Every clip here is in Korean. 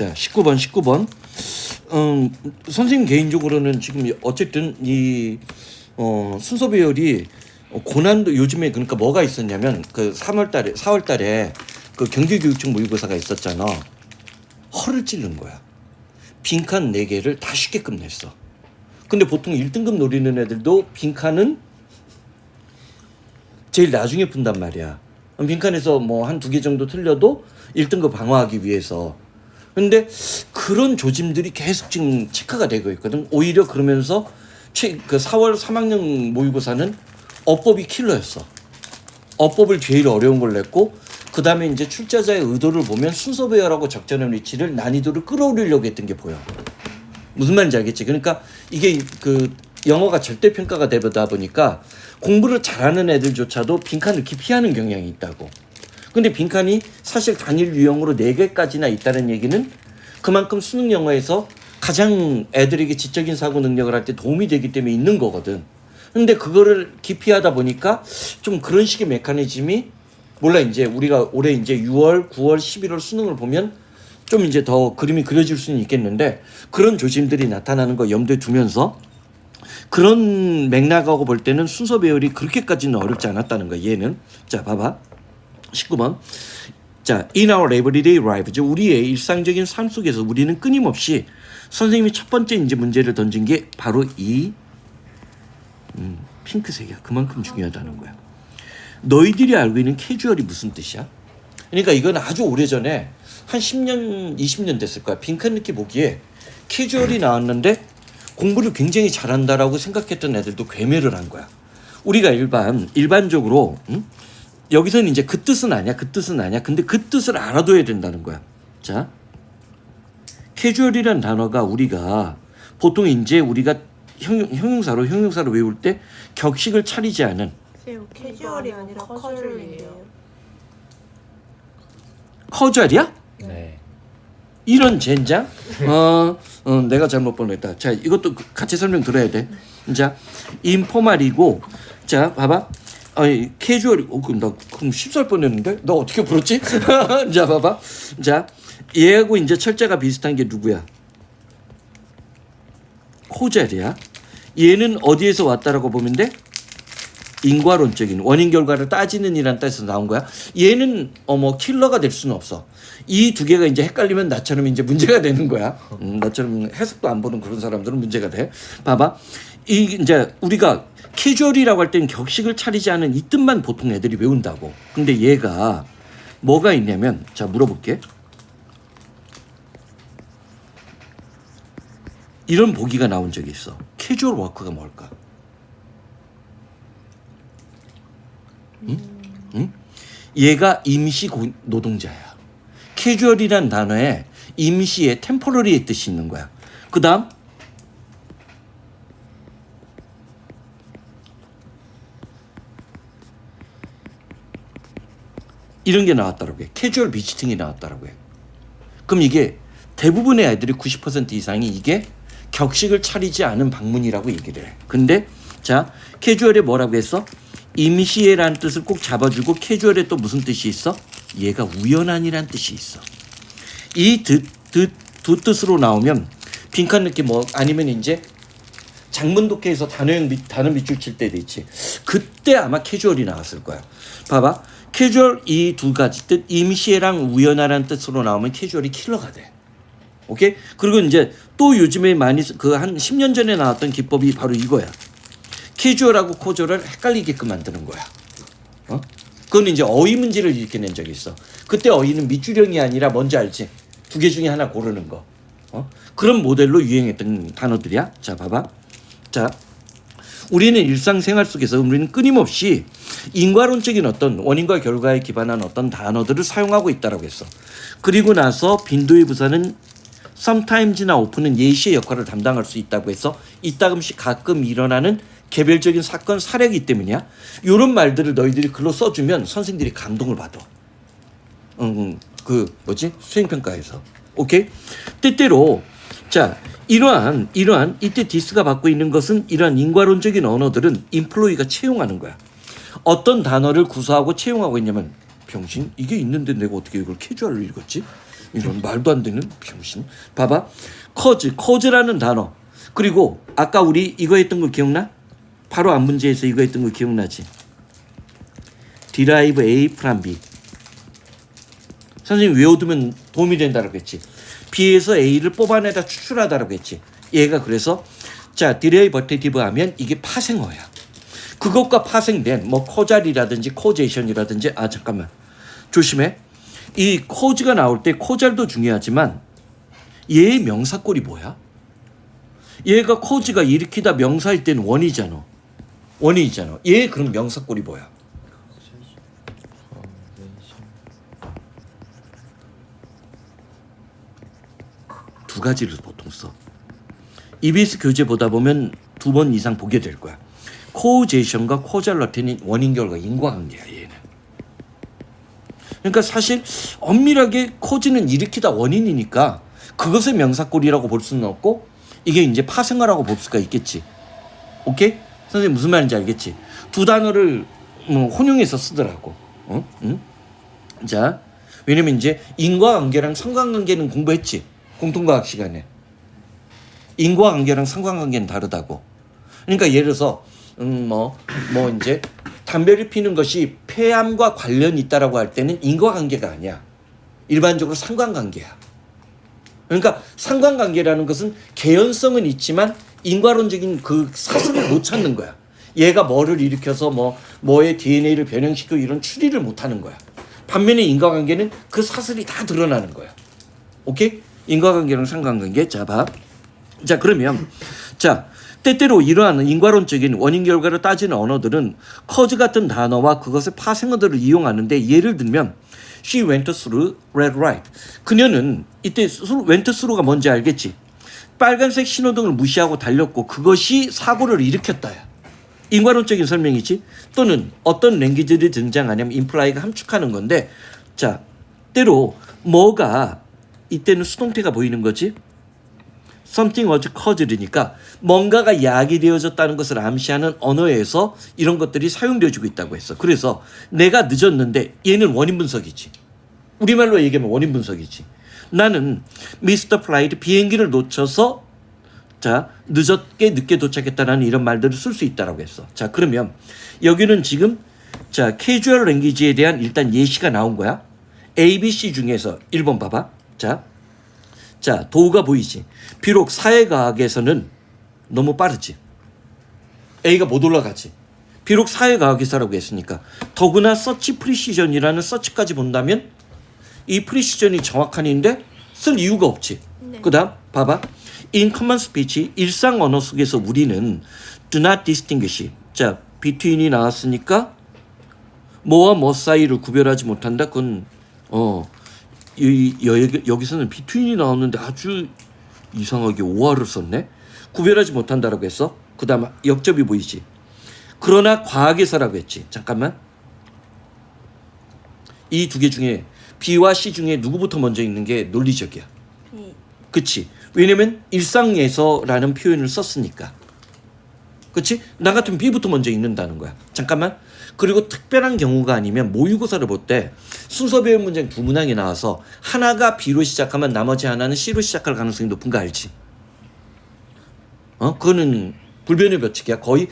자, 19번. 선생님 개인적으로는 지금 어쨌든 이 순서 배열이 고난도 요즘에 그러니까 뭐가 있었냐면 그 4월달에 그 경기교육청 모의고사가 있었잖아. 허를 찌른 거야. 빈칸 4개를 다 쉽게 끝냈어. 근데 보통 1등급 노리는 애들도 빈칸은 제일 나중에 푼단 말이야. 빈칸에서 뭐 한 2개 정도 틀려도 1등급 방어하기 위해서. 근데 그런 조짐들이 계속 지금 체크가 되고 있거든. 오히려 그러면서 그 4월 3학년 모의고사는 어법이 킬러였어. 어법을 제일 어려운 걸 냈고 그 다음에 이제 출제자의 의도를 보면 순서 배열하고 적절한 위치를 난이도를 끌어올리려고 했던 게 보여. 무슨 말인지 알겠지? 그러니까 이게 그 영어가 절대평가가 되다 보니까 공부를 잘하는 애들조차도 빈칸을 이렇게 피하는 경향이 있다고. 근데 빈칸이 사실 단일 유형으로 4개까지나 있다는 얘기는 그만큼 수능 영어에서 가장 애들에게 지적인 사고 능력을 할 때 도움이 되기 때문에 있는 거거든. 근데 그거를 기피하다 보니까 좀 그런 식의 메커니즘이 몰라. 이제 우리가 올해 이제 6월, 9월, 11월 수능을 보면 좀 이제 더 그림이 그려질 수는 있겠는데 그런 조짐들이 나타나는 거 염두에 두면서 그런 맥락하고 볼 때는 순서 배열이 그렇게까지는 어렵지 않았다는 거야. 얘는. 자, 봐봐. 19번. 자, in our everyday lives, 우리의 일상적인 삶 속에서 우리는 끊임없이 선생님이 첫 번째 이제 문제를 던진 게 바로 이 핑크색이야. 그만큼 중요하다는 거야. 너희들이 알고 있는 캐주얼이 무슨 뜻이야? 그러니까 이건 아주 오래전에 한 10년, 20년 됐을 거야. 빈칸 느낌 보기에 캐주얼이 나왔는데 공부를 굉장히 잘한다라고 생각했던 애들도 괴멸을 한 거야. 우리가 일반적으로 여기서는 이제 그 뜻은 아니야. 근데 그 뜻을 알아둬야 된다는 거야. 자, 캐주얼이란 단어가 우리가 보통 이제 우리가 형용사로 외울 때 격식을 차리지 않은 캐주얼이 아니라 커주얼이에요. 커주얼이야? 네. 이런 젠장? 내가 잘못 보냈다. 자, 이것도 같이 설명 들어야 돼. 자, 인포말이고, 자, 봐봐. 캐주얼이, 나 그럼 10살 뻔했는데? 나 어떻게 불렀지? 자, 봐봐. 자, 얘하고 이제 철자가 비슷한 게 누구야? 코젤이야. 얘는 어디에서 왔다라고 보면 돼? 인과론적인 원인 결과를 따지는 이란 뜻에서 나온 거야. 얘는 킬러가 될 수는 없어. 이 두 개가 이제 헷갈리면 나처럼 이제 문제가 되는 거야. 나처럼 해석도 안 보는 그런 사람들은 문제가 돼. 봐봐. 이제 우리가 캐주얼이라고 할 때는 격식을 차리지 않은 이 뜻만 보통 애들이 외운다고. 근데 얘가 뭐가 있냐면, 자, 물어볼게. 이런 보기가 나온 적이 있어. 캐주얼 워크가 뭘까? 응? 얘가 임시 노동자야. 캐주얼이란 단어에 임시의 템포러리의 뜻이 있는 거야. 그 다음 이런 게 나왔다라고 해. 캐주얼 비지팅이 나왔다라고 해. 그럼 이게 대부분의 아이들이 90% 이상이 이게 격식을 차리지 않은 방문이라고 얘기를 해. 근데 자, 캐주얼에 뭐라고 했어? 임시의라는 뜻을 꼭 잡아주고 캐주얼에 또 무슨 뜻이 있어? 얘가 우연한이란 뜻이 있어. 이 두 뜻으로 나오면 빈칸 느낌 아니면 이제 장문독해에서 단어 밑줄 칠 때도 있지. 그때 아마 캐주얼이 나왔을 거야. 봐봐. 캐주얼 이 두 가지 뜻 임시애랑 우연하라는 뜻으로 나오면 캐주얼이 킬러가 돼. 오케이? 그리고 이제 또 요즘에 많이 그 한 10년 전에 나왔던 기법이 바로 이거야. 캐주얼하고 코주얼을 헷갈리게끔 만드는 거야. 그건 이제 어휘 문제를 이렇게 낸 적이 있어. 그때 어휘는 밑줄형이 아니라 뭔지 알지? 2개 중에 하나 고르는 거. 그런 모델로 유행했던 단어들이야. 자, 봐봐. 자, 우리는 일상생활 속에서 우리는 끊임없이 인과론적인 어떤 원인과 결과에 기반한 어떤 단어들을 사용하고 있다라고 했어. 그리고 나서 빈도의 부사는 sometimes나 often은 예시의 역할을 담당할 수 있다고 해서 이따금씩 가끔 일어나는 개별적인 사건 사례이기 때문이야. 이런 말들을 너희들이 글로 써주면 선생님들이 감동을 받아. 수행평가에서. 오케이? 때때로 자, 이러한 이때 디스가 받고 있는 것은 이러한 인과론적인 언어들은 인플로이가 채용하는 거야. 어떤 단어를 구사하고 채용하고 있냐면 병신 이게 있는데 내가 어떻게 이걸 캐주얼로 읽었지? 이런 말도 안 되는 병신. 봐봐. cause라는 단어. 그리고 아까 우리 이거 했던 거 기억나? 바로 앞 문제에서 이거 했던 거 기억나지? derive A from B. 선생님 외워두면 도움이 된다라고 했지. B에서 A를 뽑아내다 추출하다라고 했지. 얘가 그래서 자 derivative 하면 이게 파생어야. 그것과 파생된 뭐 코잘이라든지 코제이션이라든지 잠깐만 조심해. 이 코즈가 나올 때 코잘도 중요하지만 얘의 명사꼴이 뭐야? 얘가 코즈가 일으키다 명사일 때는 원이잖아. 원인이잖아. 얘 그럼 명사꼴이 뭐야? 두 가지를 보통 써. EBS 교재 보다 보면 2번 이상 보게 될 거야. 코제이션과 코잘러티는 원인 결과 인과관계야 얘는. 그러니까 사실 엄밀하게 코즈는 일으키다 원인이니까 그것의 명사꼴이라고 볼 수는 없고 이게 이제 파생어라고 볼 수가 있겠지. 오케이? 선생님 무슨 말인지 알겠지? 두 단어를 혼용해서 쓰더라고. 응? 자, 왜냐면 이제 인과관계랑 상관관계는 공부했지. 공통과학 시간에. 인과관계랑 상관관계는 다르다고. 그러니까 예를 들어서 이제 담배를 피는 것이 폐암과 관련이 있다라고 할 때는 인과관계가 아니야. 일반적으로 상관관계야. 그러니까 상관관계라는 것은 개연성은 있지만 인과론적인 그 사슬을 못 찾는 거야. 얘가 뭐를 일으켜서 뭐의 DNA를 변형시키고 이런 추리를 못 하는 거야. 반면에 인과관계는 그 사슬이 다 드러나는 거야. 오케이? 인과관계랑 상관관계. 자, 봐. 자, 그러면 자, 때때로 이러한 인과론적인 원인 결과를 따지는 언어들은 cause 같은 단어와 그것의 파생어들을 이용하는데 예를 들면 She went through red light. 그녀는 이때 went through가 뭔지 알겠지? 빨간색 신호등을 무시하고 달렸고 그것이 사고를 일으켰다야. 인과론적인 설명이지. 또는 어떤 랭귀지들이 등장하냐면 imply가 함축하는 건데 자, 때로 뭐가 이때는 수동태가 보이는 거지. Something was caused니까 뭔가가 야기되어졌다는 것을 암시하는 언어에서 이런 것들이 사용되어지고 있다고 했어. 그래서 내가 늦었는데 얘는 원인 분석이지. 우리말로 얘기하면 원인 분석이지. 나는 미스터 플라이트 비행기를 놓쳐서 자 늦게 도착했다라는 이런 말들을 쓸 수 있다라고 했어. 자 그러면 여기는 지금 자 캐주얼 랭귀지에 대한 일단 예시가 나온 거야. A, B, C 중에서 1번 봐봐. 자, 도우가 보이지. 비록 사회과학에서는 너무 빠르지. A가 못 올라가지. 비록 사회과학에서라고 했으니까. 더구나 서치 프리시전이라는 서치까지 본다면 이 프리시전이 정확한인데 쓸 이유가 없지. 네. 그 다음 봐봐. In common speech, 일상 언어 속에서 우리는 do not distinguish. 자, between이 나왔으니까 뭐와 뭐 사이를 구별하지 못한다. 그건 여기서는 between이 나왔는데 아주 이상하게 오화를 썼네. 구별하지 못한다라고 했어. 그 다음 역접이 보이지. 그러나 과학에서라고 했지. 잠깐만. 이 두 개 중에 B와 C 중에 누구부터 먼저 읽는 게 논리적이야. 그치? 왜냐면 일상에서라는 표현을 썼으니까. 그치? 나 같으면 B부터 먼저 읽는다는 거야. 잠깐만. 그리고 특별한 경우가 아니면 모의고사를 볼 때 순서 배열 문장 두 문항이 나와서 하나가 B로 시작하면 나머지 하나는 C로 시작할 가능성이 높은 거 알지? 그거는 불변의 법칙이야. 거의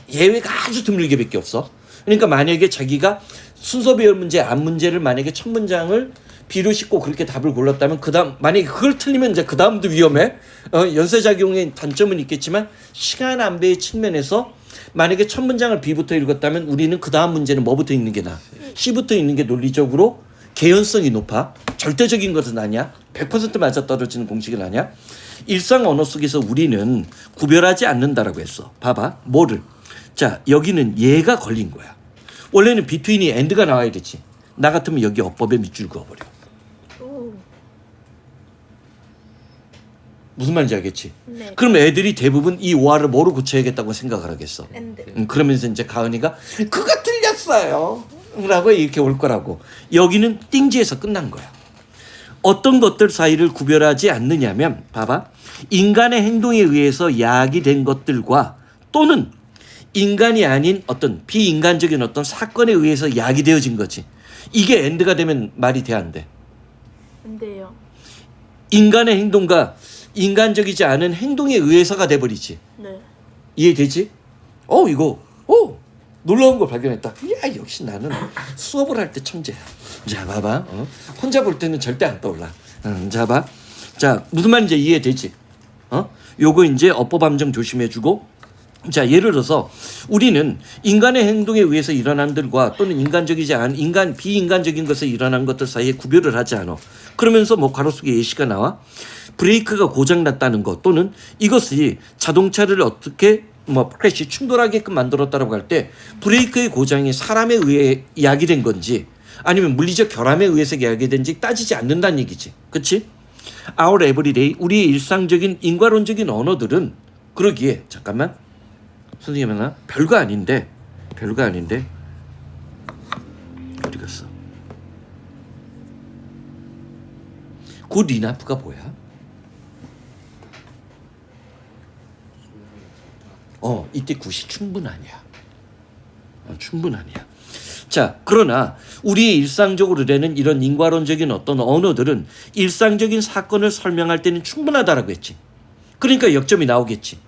예외가 아주 드물게밖에 없어. 그러니까 만약에 자기가 순서 배열 문제, 앞 문제를 만약에 첫 문장을 B로 싣고 그렇게 답을 골랐다면 그다음 만약에 그걸 틀리면 이제 그다음도 위험해. 연쇄작용의 단점은 있겠지만 시간 안배의 측면에서 만약에 첫 문장을 B부터 읽었다면 우리는 그다음 문제는 뭐부터 읽는 게 나아? C부터 읽는 게 논리적으로 개연성이 높아. 절대적인 것은 아니야. 100% 맞아떨어지는 공식은 아니야. 일상 언어 속에서 우리는 구별하지 않는다라고 했어. 봐봐. 뭐를? 자, 여기는 얘가 걸린 거야. 원래는 between이 and가 나와야 되지. 나 같으면 여기 어법에 밑줄 그어버려. 무슨 말인지 알겠지? 네. 그럼 애들이 대부분 이 오화를 뭐로 고쳐야겠다고 생각을 하겠어. and. 그러면서 이제 가은이가 그거 틀렸어요 라고 이렇게 올 거라고. 여기는 띵지에서 끝난 거야. 어떤 것들 사이를 구별하지 않느냐면 봐봐. 인간의 행동에 의해서 야기된 것들과 또는 인간이 아닌 어떤 비인간적인 어떤 사건에 의해서 야기되어진 거지. 이게 엔드가 되면 말이 돼 안 돼? 안 돼요. 인간의 행동과 인간적이지 않은 행동에 의해서가 돼버리지. 네. 이해되지? 이거 놀라운 걸 발견했다. 야, 역시 나는 수업을 할 때 천재야. 자, 봐봐. 혼자 볼 때는 절대 안 떠올라. 자, 봐. 자, 무슨 말인지 이해되지? 요거 이제 어법 함정 조심해주고. 자, 예를 들어서 우리는 인간의 행동에 의해서 일어난 들과 또는 인간적이지 않은 비인간적인 것에 일어난 것들 사이에 구별을 하지 않아. 그러면서 뭐 괄호 속에 예시가 나와. 브레이크가 고장났다는 것 또는 이것이 자동차를 어떻게 크래시 충돌하게끔 만들었다라고 할 때 브레이크의 고장이 사람에 의해 야기된 건지 아니면 물리적 결함에 의해서 야기된지 따지지 않는다는 얘기지. 그렇지? Our everyday 우리의 일상적인 인과론적인 언어들은 그러기에 잠깐만 선생님 하나 별거 아닌데 어디 갔어? 굿 이나프가 뭐야? 이때 굿이 충분하냐? 충분하냐? 자, 그러나 우리의 일상적으로 되는 이런 인과론적인 어떤 언어들은 일상적인 사건을 설명할 때는 충분하다라고 했지. 그러니까 역점이 나오겠지.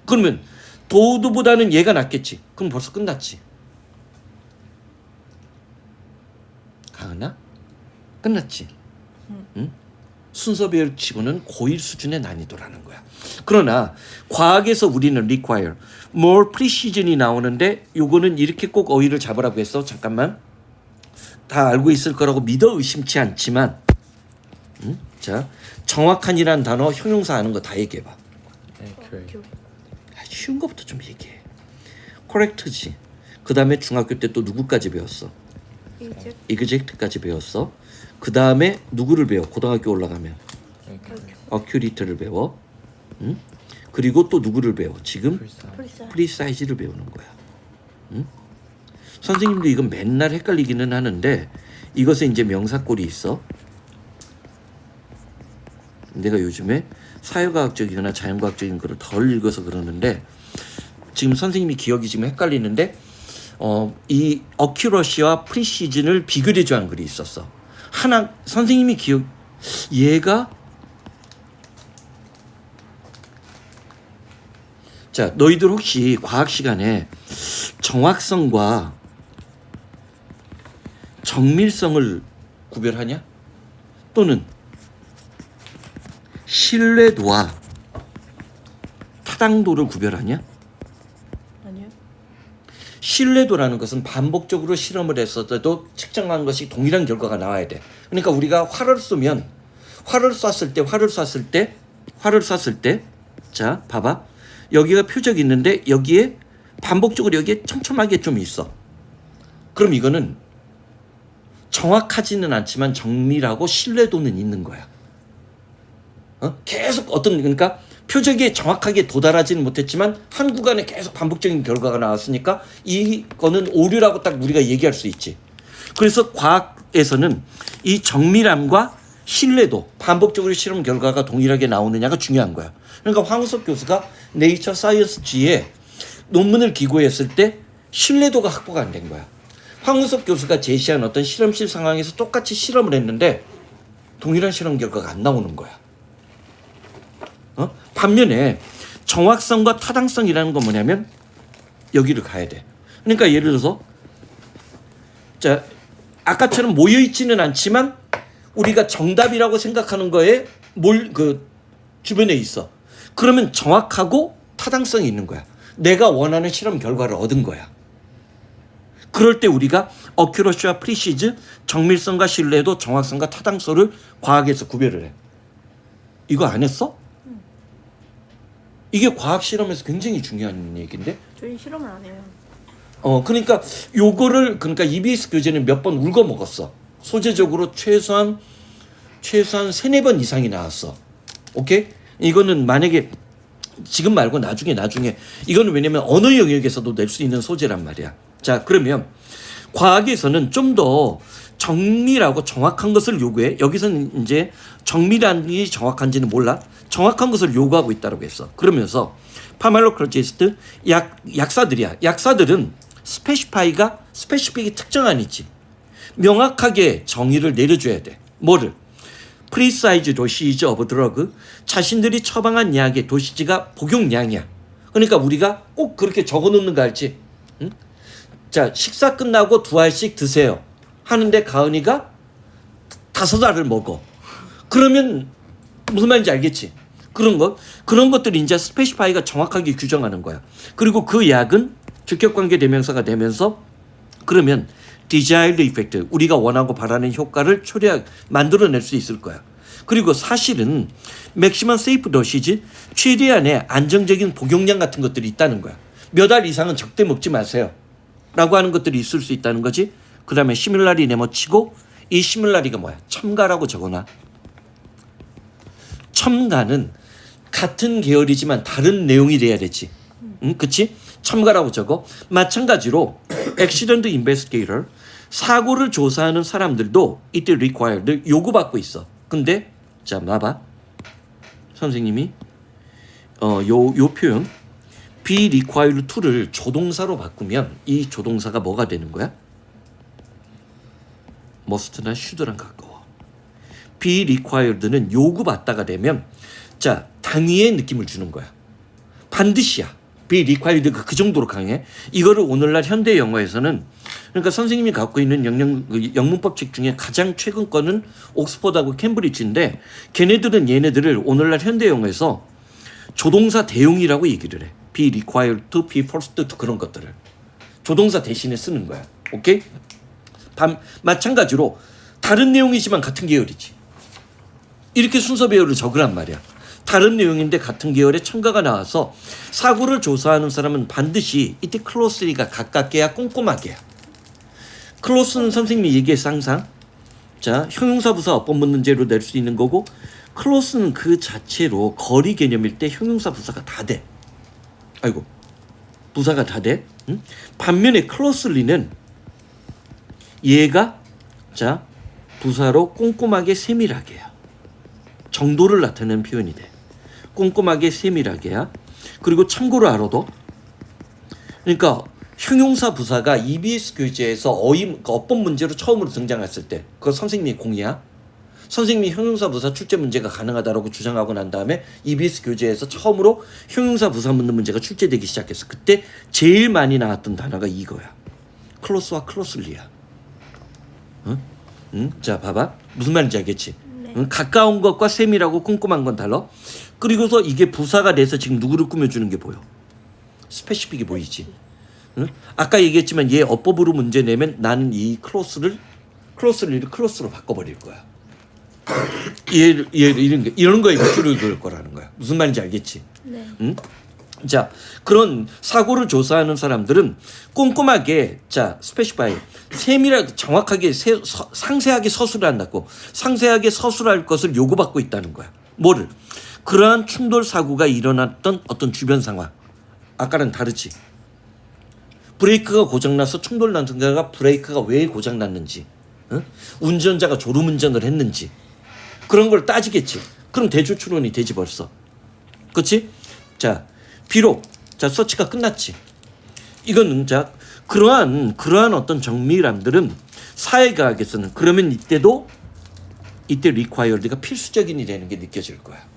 그러면 도두보다는 얘가 낫겠지. 그럼 벌써 끝났지. 가은아? 끝났지. 응? 순서별 치고는 고일 수준의 난이도라는 거야. 그러나 과학에서 우리는 require more precision이 나오는데 요거는 이렇게 꼭 어휘를 잡으라고 했어. 잠깐만. 다 알고 있을 거라고 믿어 의심치 않지만 자, 정확한이란 단어 형용사 하는 거 다 얘기해 봐. 쉬운 것부터 좀 얘기해. correct지. 그다음에 중학교 때 또 누구까지 배웠어? exact까지 배웠어. 그다음에 누구를 배워? 고등학교 올라가면 accurate를 배워. 그리고 또 누구를 배워? 지금 precise를 배우는 거야. 선생님도 이건 맨날 헷갈리기는 하는데 이것에 이제 명사꼴이 있어. 내가 요즘에 사회과학적이거나 자연과학적인 거를 덜 읽어서 그러는데 지금 선생님이 기억이 지금 헷갈리는데 이 accuracy와 precision을 비교대조 한 글이 있었어. 하나 선생님이 얘가 자, 너희들 혹시 과학 시간에 정확성과 정밀성을 구별하냐? 또는 신뢰도와 타당도를 구별하냐? 아니요. 신뢰도라는 것은 반복적으로 실험을 했어도 측정한 것이 동일한 결과가 나와야 돼. 그러니까 우리가 화를 쐈을 때 자, 봐봐. 여기가 표적이 있는데 여기에 반복적으로 여기에 촘촘하게 좀 있어. 그럼 이거는 정확하지는 않지만 정밀하고 신뢰도는 있는 거야. 계속 그러니까 표적에 정확하게 도달하지는 못했지만 한 구간에 계속 반복적인 결과가 나왔으니까 이거는 오류라고 딱 우리가 얘기할 수 있지. 그래서 과학에서는 이 정밀함과 신뢰도, 반복적으로 실험 결과가 동일하게 나오느냐가 중요한 거야. 그러니까 황우석 교수가 네이처 사이언스지에 논문을 기고했을 때 신뢰도가 확보가 안 된 거야. 황우석 교수가 제시한 어떤 실험실 상황에서 똑같이 실험을 했는데 동일한 실험 결과가 안 나오는 거야. 반면에 정확성과 타당성이라는 건 뭐냐면 여기를 가야 돼. 그러니까 예를 들어서 자, 아까처럼 모여 있지는 않지만 우리가 정답이라고 생각하는 거에 주변에 있어. 그러면 정확하고 타당성이 있는 거야. 내가 원하는 실험 결과를 얻은 거야. 그럴 때 우리가 accuracy와 precision, 정밀성과 신뢰도, 정확성과 타당성을 과학에서 구별을 해. 이거 안 했어? 이게 과학 실험에서 굉장히 중요한 얘기인데. 저희 실험을 안 해요. 그러니까 요거를 EBS 교재는 몇 번 울고 먹었어. 소재적으로 최소한 3-4번 이상이 나왔어. 오케이? 이거는 만약에 지금 말고 나중에 이거는 왜냐면 언어 영역에서도 낼 수 있는 소재란 말이야. 자, 그러면 과학에서는 좀 더 정밀하고 정확한 것을 요구해. 여기서는 이제 정밀한지 정확한지는 몰라. 정확한 것을 요구하고 있다고 했어. 그러면서 파말로크로지스트 약사들이야. 약사들은 스페시픽이 특정 아니지. 명확하게 정의를 내려줘야 돼. 뭐를? 프리사이즈 도시지 오브 드러그 자신들이 처방한 약의 도시지가 복용량이야. 그러니까 우리가 꼭 그렇게 적어놓는 거 알지? 응? 자 식사 끝나고 2알씩 드세요 하는데 가은이가 5알을 먹어. 그러면 무슨 말인지 알겠지? 그런 것들이 이제 스페시파이가 정확하게 규정하는 거야. 그리고 그 약은 주격관계 대명사가 되면서 그러면 desired effect 우리가 원하고 바라는 효과를 만들어낼 수 있을 거야. 그리고 사실은 maximum safe dosage 최대한의 안정적인 복용량 같은 것들이 있다는 거야. 몇 알 이상은 절대 먹지 마세요 라고 하는 것들이 있을 수 있다는 거지. 그 다음에 시밀라리 네모치고 이 시밀라리가 뭐야? 첨가라고 적어놔. 첨가는 같은 계열이지만 다른 내용이 돼야 되지. 응? 그치? 첨가라고 적어. 마찬가지로 accident investigator 사고를 조사하는 사람들도 이때 required 요구받고 있어. 근데 자 봐봐. 선생님이 요 표현 be required to를 조동사로 바꾸면 이 조동사가 뭐가 되는 거야? must나 should랑 가까워. be required는 요구받다가 되면 자 당위의 느낌을 주는 거야. 반드시야. be required가 그 정도로 강해. 이거를 오늘날 현대 영어에서는 그러니까 선생님이 갖고 있는 영문법 책 중에 가장 최근 거는 옥스퍼드하고 캠브리지인데 걔네들은 얘네들을 오늘날 현대 영어에서 조동사 대용이라고 얘기를 해. be required to, be forced to 그런 것들을 조동사 대신에 쓰는 거야. 오케이? 마찬가지로 다른 내용이지만 같은 계열이지. 이렇게 순서 배열을 적으란 말이야. 다른 내용인데 같은 계열의 첨가가 나와서 사고를 조사하는 사람은 반드시 이때 closely가 가깝게야 꼼꼼하게야. close는 선생님이 얘기했어 항상. 자 형용사부사 어법 문제로 낼 수 있는 거고 close는 그 자체로 거리 개념일 때 형용사부사가 다 돼. 아이고 부사가 다 돼. 응? 반면에 closely는 얘가 자 부사로 꼼꼼하게 세밀하게야. 정도를 나타내는 표현이 돼. 꼼꼼하게 세밀하게야. 그리고 참고로 알아도 그러니까 형용사 부사가 EBS 교재에서 어법 문제로 처음으로 등장했을 때 그거 선생님이 공이야. 선생님이 형용사 부사 출제 문제가 가능하다라고 주장하고 난 다음에 EBS 교재에서 처음으로 형용사 부사 묻는 문제가 출제되기 시작했어. 그때 제일 많이 나왔던 단어가 이거야. 클로스와 클로슬리야. 응? 응? 자 봐봐. 무슨 말인지 알겠지? 응? 가까운 것과 세밀하고 꼼꼼한 건 달라. 그리고서 이게 부사가 돼서 지금 누구를 꾸며주는 게 보여? 스페시픽이 보이지. 응? 아까 얘기했지만 얘 어법으로 문제 내면 나는 이 클로스를 클로스로 바꿔버릴 거야. 이런 거에 밑줄을 그을 거라는 거야. 무슨 말인지 알겠지? 네. 응? 자 그런 사고를 조사하는 사람들은 꼼꼼하게 자 스페시파이 세밀하게 정확하게 상세하게 서술을 한다고. 상세하게 서술할 것을 요구받고 있다는 거야. 뭐를? 그러한 충돌 사고가 일어났던 어떤 주변 상황. 아까랑 다르지. 브레이크가 고장나서 충돌 난 순간가 브레이크가 왜 고장났는지, 응? 운전자가 졸음운전을 했는지 그런 걸 따지겠지. 그럼 대조 추론이 되지 벌써. 그렇지? 자 비록 자 서치가 끝났지. 이거는 자 그러한 어떤 정밀함들은 사회과학에서는 그러면 이때 required가 필수적인이 되는 게 느껴질 거야.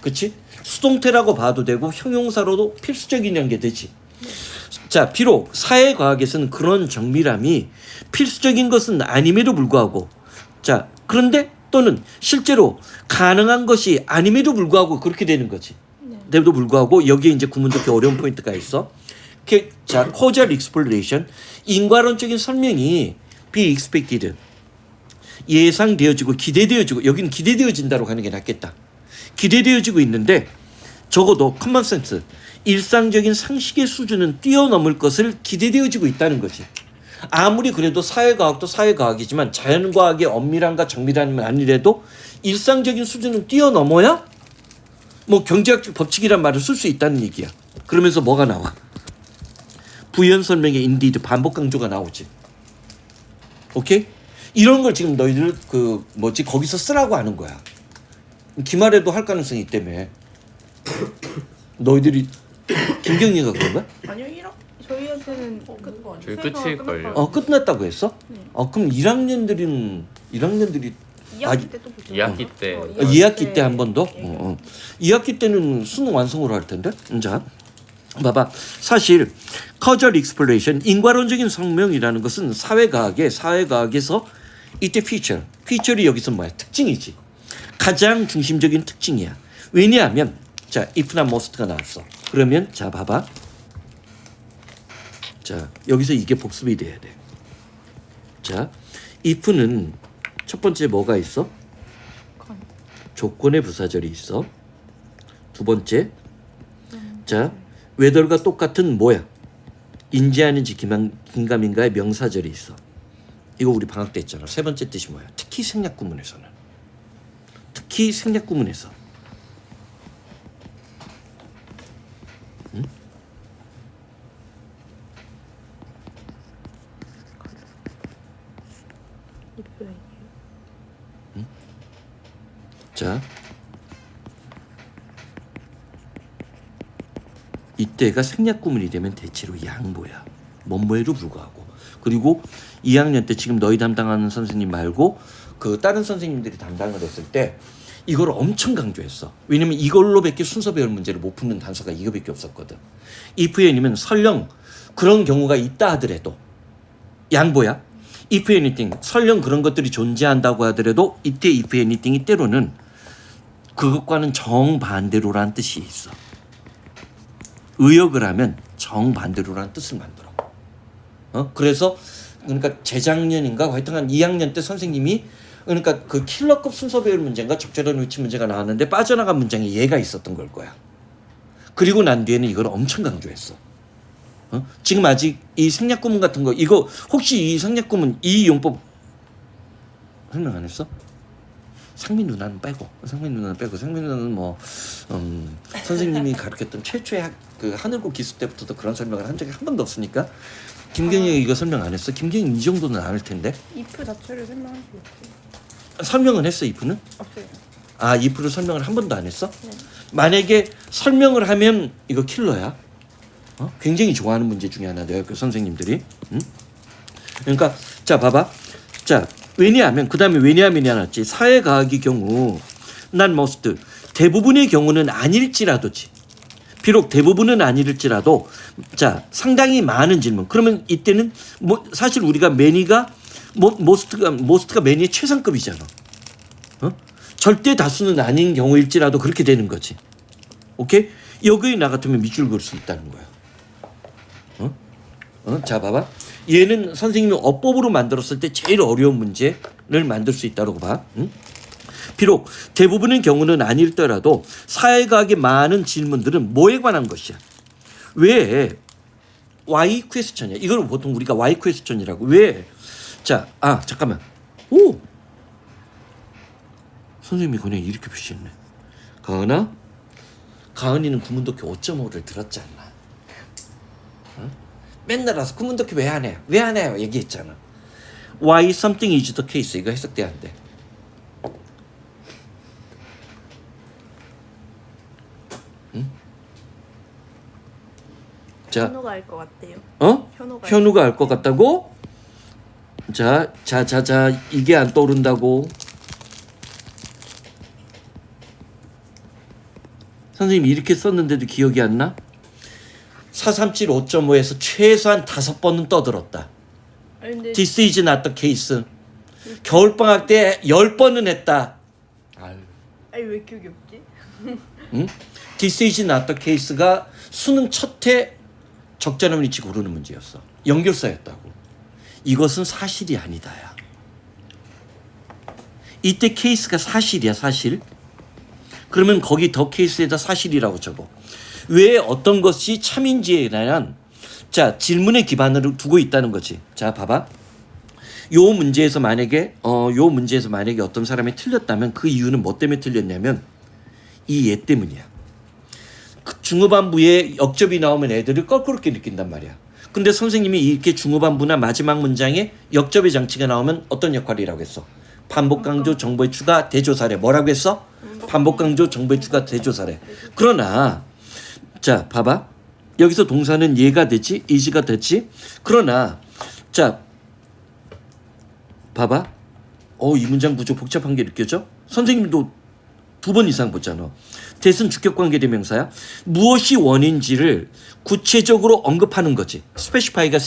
그렇지? 수동태라고 봐도 되고 형용사로도 필수적인 게 되지. 자 비록 사회과학에서는 그런 정밀함이 필수적인 것은 아님에도 불구하고 자 그런데 또는 실제로 가능한 것이 아님에도 불구하고 그렇게 되는 거지. 데도 불구하고 여기에 이제 구문적인 어려운 포인트가 있어. 자, causal explanation 인과론적인 설명이 be expected 예상되어지고 기대되어지고 여기는 기대되어진다로 가는 게 낫겠다. 기대되어지고 있는데 적어도 common sense 일상적인 상식의 수준은 뛰어넘을 것을 기대되어지고 있다는 거지. 아무리 그래도 사회과학도 사회과학이지만 자연과학의 엄밀함과 정밀함은 아니래도 일상적인 수준은 뛰어넘어야 뭐 경제학적 법칙이란 말을 쓸 수 있다는 얘기야. 그러면서 뭐가 나와? 부연 설명에 indeed 반복 강조가 나오지. 오케이? 이런 걸 지금 너희들 거기서 쓰라고 하는 거야. 기말에도 할 가능성이 있다며. 너희들이 김경리가 그런 거야? 아니요, 저희한테는 저희 끝일걸요. 끝났다고 했어? 네. 그럼 1학년들이 2학기 때 또 보죠. 2학기 때. 2학기 때 한 번 더? 예. 2학기 때는 수능 완성으로 할 텐데. 자, 봐봐. 사실 causal explanation, 인과론적인 설명이라는 것은 사회과학에서 이때 피처리 여기서 뭐야? 특징이지. 가장 중심적인 특징이야. 왜냐하면 자, if나 must가 나왔어. 그러면 자, 봐봐. 자, 여기서 이게 복습이 돼야 돼. 자, if는 첫 번째 뭐가 있어? 조건의 부사절이 있어. 두 번째, 자, whether가 똑같은 뭐야? 인지하는지 긴가민가의 명사절이 있어. 이거 우리 방학 때 했잖아. 세 번째 뜻이 뭐야? 특히 생략 구문에서는. 특히 생략 구문에서. 응? 자, 이때가 생략 구문이 되면 대체로 양보야. 뭐뭐에도 불구하고. 그리고 2학년 때 지금 너희 담당하는 선생님 말고 그 다른 선생님들이 담당을 했을 때 이걸 엄청 강조했어. 왜냐면 이걸로밖에 순서 배울 문제를 못 푸는 단서가 이거밖에 없었거든. if any면 설령 그런 경우가 있다 하더라도 양보야. if anything 설령 그런 것들이 존재한다고 하더라도 이때 if anything이 때로는 그것과는 정반대로라는 뜻이 있어. 의역을 하면 정반대로라는 뜻을 만들어. 그래서 그러니까 재작년인가 하여튼간 2학년 때 선생님이 그러니까 그 킬러급 순서 배울 문제인가 적절한 위치 문제가 나왔는데 빠져나간 문장이 얘가 있었던 걸 거야. 그리고 난 뒤에는 이걸 엄청 강조했어. 지금 아직 이 생략 구문 같은 거 이거 혹시 이 생략 구문 이 용법 설명 안 했어? 상민 누나는 빼고 상민 누나는 뭐 선생님이 가르쳤던 최초의 그 하늘고 기수 때부터도 그런 설명을 한 적이 한 번도 없으니까 김경희 이거 설명 안 했어? 김경희 이 정도는 안 할 텐데. if 자체를 설명할 수 없어요. 설명은 했어 if는? 없어요. 아 if를 설명을 한 번도 안 했어? 네. 만약에 설명을 하면 이거 킬러야. 굉장히 좋아하는 문제 중에 하나 대학교 선생님들이. 그러니까 자 봐봐. 자 왜냐하면 그 다음에 왜냐하면이 나왔지. 사회과학의 경우 난 must 대부분의 경우는 아닐지라도지. 비록 대부분은 아닐지라도 자 상당히 많은 질문. 그러면 이때는 뭐 사실 우리가 many가 most가 many의 최상급이잖아. 절대 다수는 아닌 경우일지라도 그렇게 되는 거지. 오케이? 여기에 나 같으면 밑줄 그을 수 있다는 거야. 자 봐봐. 얘는 선생님이 어법으로 만들었을 때 제일 어려운 문제를 만들 수 있다고 봐. 비록 대부분의 경우는 아닐더라도 사회과학의 많은 질문들은 뭐에 관한 것이야. 왜 Y 퀘스천이야. 이걸 보통 우리가 Y 퀘스천이라고. 왜? 자, 잠깐만. 오! 선생님이 그냥 이렇게 표시했네. 가은이는 구문독해 5.5를 들었지 않나? 맨날 와서 구문독해 왜 안 해요? 왜 안 해요? 얘기했잖아. Why something is the case. 이거 해석돼야 안 돼. 자, 현우가 알 것 같대요. 현우가 알 것 같다고? 자, 이게 안 떠오른다고. 선생님이 이렇게 썼는데도 기억이 안 나? 437 5.5에서 최소한 5번은 떠들었다. 근데 This is not the case. 겨울방학 때 10번은 했다. 아니 왜 기억이 없지? 응? This is not the case가 수능 첫해 적절한 위치 고르는 문제였어. 연결사였다고. 이것은 사실이 아니다야. 이때 케이스가 사실이야, 사실. 그러면 거기 더 케이스에다 사실이라고 적어. 왜 어떤 것이 참인지에 대한 자 질문의 기반을 두고 있다는 거지. 자 봐봐. 요 문제에서 만약에 어떤 사람이 틀렸다면 그 이유는 뭐 때문에 틀렸냐면 이 얘 때문이야. 그 중후반부에 역접이 나오면 애들을 껄끄럽게 느낀단 말이야. 근데 선생님이 이렇게 중후반부나 마지막 문장에 역접의 장치가 나오면 어떤 역할이라고 했어? 반복 강조 정보의 추가 대조사례. 뭐라고 했어? 반복 강조 정보의 추가 대조사례. 그러나 자 봐봐. 여기서 동사는 얘가 되지 is가 되지. 그러나 자 봐봐. 이 문장 구조 복잡한 게 느껴져? 선생님도 2번 이상 보잖아. 대은 주격관계 대명사야. 무엇이 원인지를 구체적으로 언급하는 거지. 스페시파이가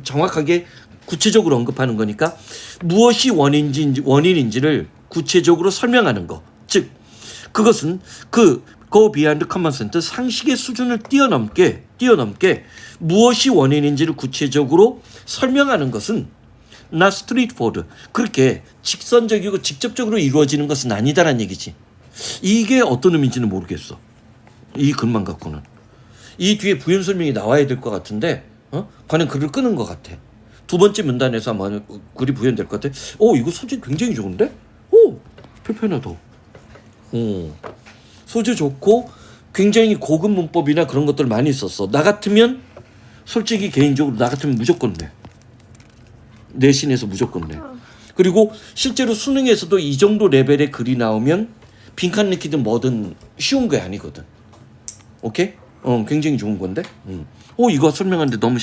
정확하게 구체적으로 언급하는 거니까 무엇이 원인인지를 구체적으로 설명하는 거. 즉 그것은 그 go beyond common sense 상식의 수준을 뛰어넘게 무엇이 원인인지를 구체적으로 설명하는 것은 not straightforward. 그렇게 직선적이고 직접적으로 이루어지는 것은 아니다라는 얘기지. 이게 어떤 의미인지는 모르겠어. 이 글만 갖고는. 이 뒤에 부연 설명이 나와야 될 것 같은데 과연 글을 끄는 것 같아. 2번째 문단에서 아마 글이 부연될 것 같아. 이거 소재 굉장히 좋은데? 표현하다. 소재 좋고 굉장히 고급 문법이나 그런 것들 많이 썼어. 나 같으면 솔직히 개인적으로 나 같으면 무조건 내. 내신에서 무조건 내. 그리고 실제로 수능에서도 이 정도 레벨의 글이 나오면 빈칸 넣기든 뭐든 쉬운 게 아니거든. 오케이? 굉장히 좋은 건데. 이거 설명하는데 너무